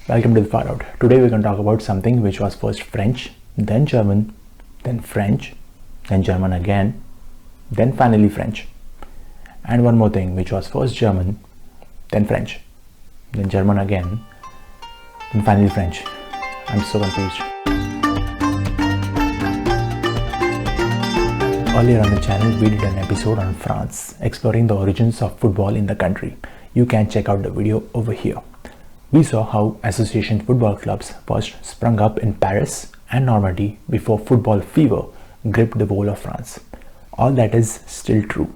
Welcome to the Far Out. Today we're going to talk about something which was first French, then German, then French, then German again, then finally French. And one more thing which was first German, then French, then German again, then finally French. I'm so confused. Earlier on the channel we did an episode on France, exploring the origins of football in the country. You can check out the video over here. We saw how association football clubs first sprung up in Paris and Normandy before football fever gripped the whole of France. All that is still true,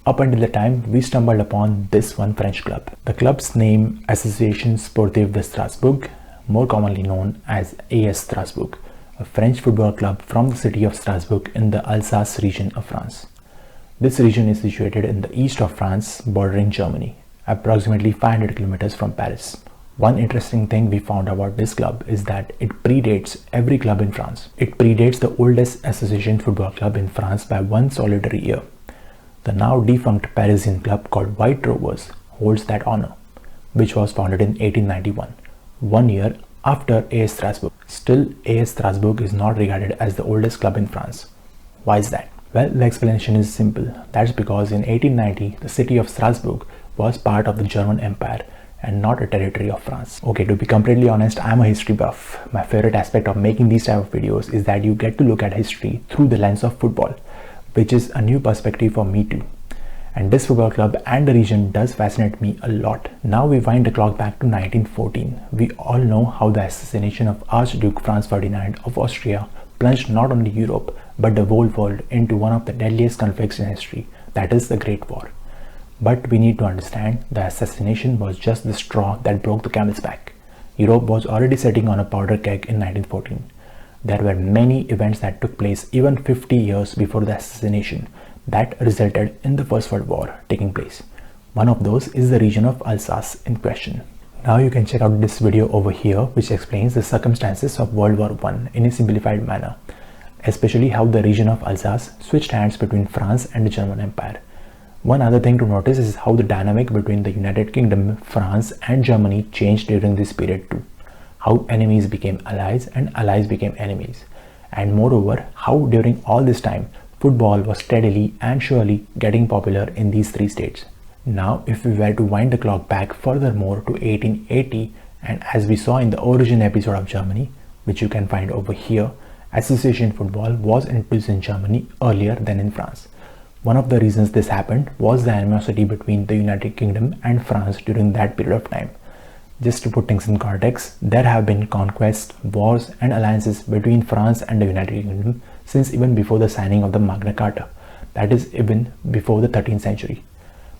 up until the time we stumbled upon this one French club. The club's name, Association Sportive de Strasbourg, more commonly known as AS Strasbourg, a French football club from the city of Strasbourg in the Alsace region of France. This region is situated in the east of France, bordering Germany, approximately 500 kilometers from Paris. One interesting thing we found about this club is that it predates every club in France. It predates the oldest association football club in France by one solitary year. The now defunct Parisian club called White Rovers holds that honor, which was founded in 1891, 1 year after AS Strasbourg. Still, AS Strasbourg is not regarded as the oldest club in France. Why is that? Well, the explanation is simple. That's because in 1890, the city of Strasbourg was part of the German Empire and not a territory of France. Okay, to be completely honest, I'm a history buff. My favorite aspect of making these type of videos is that you get to look at history through the lens of football, which is a new perspective for me too. And this football club and the region does fascinate me a lot. Now we wind the clock back to 1914. We all know how the assassination of Archduke Franz Ferdinand of Austria plunged not only Europe but the whole world into one of the deadliest conflicts in history, that is the Great War. But we need to understand the assassination was just the straw that broke the camel's back. Europe was already sitting on a powder keg in 1914. There were many events that took place even 50 years before the assassination that resulted in the First World War taking place. One of those is the region of Alsace in question. Now you can check out this video over here, which explains the circumstances of World War I in a simplified manner, especially how the region of Alsace switched hands between France and the German Empire. One other thing to notice is how the dynamic between the United Kingdom, France and Germany changed during this period too. How enemies became allies and allies became enemies. And moreover, how during all this time, football was steadily and surely getting popular in these three states. Now, if we were to wind the clock back furthermore to 1880, and as we saw in the origin episode of Germany, which you can find over here, association football was introduced in Germany earlier than in France. One of the reasons this happened was the animosity between the United Kingdom and France during that period of time. Just to put things in context, there have been conquests, wars and alliances between France and the United Kingdom since even before the signing of the Magna Carta, that is even before the 13th century.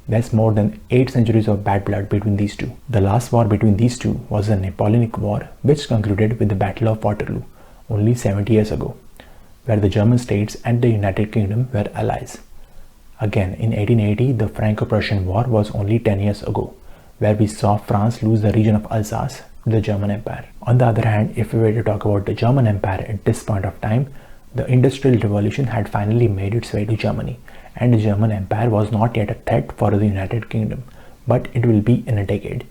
There's more than 8 centuries of bad blood between these two. The last war between these two was the Napoleonic War, which concluded with the Battle of Waterloo only 70 years ago, where the German states and the United Kingdom were allies. Again, in 1880, the Franco-Prussian War was only 10 years ago, where we saw France lose the region of Alsace to the German Empire. On the other hand, if we were to talk about the German Empire at this point of time, the Industrial Revolution had finally made its way to Germany, and the German Empire was not yet a threat for the United Kingdom, but it will be in a decade.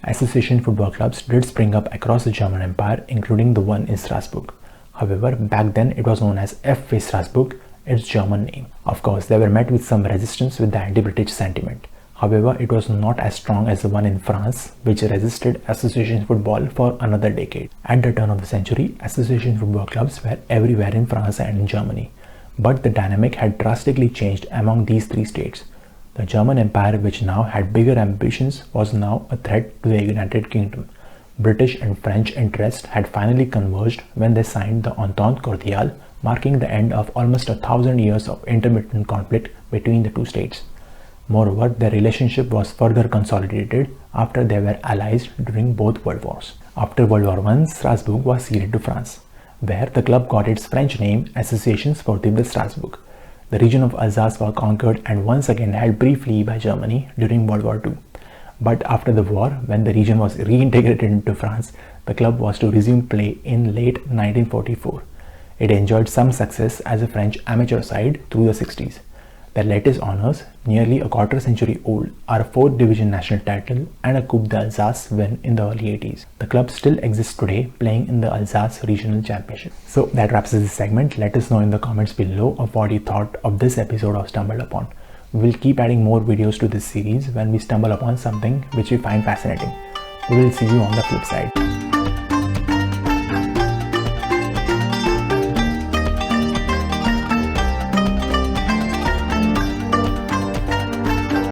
Association football clubs did spring up across the German Empire, including the one in Strasbourg. However, back then it was known as FV Strasbourg, its German name. Of course, they were met with some resistance with the anti-British sentiment. However, it was not as strong as the one in France, which resisted association football for another decade. At the turn of the century, association football clubs were everywhere in France and in Germany. But the dynamic had drastically changed among these three states. The German Empire, which now had bigger ambitions, was now a threat to the United Kingdom. British and French interests had finally converged when they signed the Entente Cordiale, marking the end of almost 1,000 years of intermittent conflict between the two states. Moreover, their relationship was further consolidated after they were allies during both World Wars. After World War I, Strasbourg was ceded to France, where the club got its French name Association Sportive de Strasbourg. The region of Alsace was conquered and once again held briefly by Germany during World War II. But after the war, when the region was reintegrated into France, the club was to resume play in late 1944. It enjoyed some success as a French amateur side through the 60s. Their latest honours, nearly a quarter century old, are a 4th division national title and a Coupe d'Alsace win in the early 80s. The club still exists today, playing in the Alsace Regional Championship. So that wraps up this segment. Let us know in the comments below of what you thought of this episode of Stumbled Upon. We will keep adding more videos to this series when we stumble upon something which we find fascinating. We will see you on the flip side.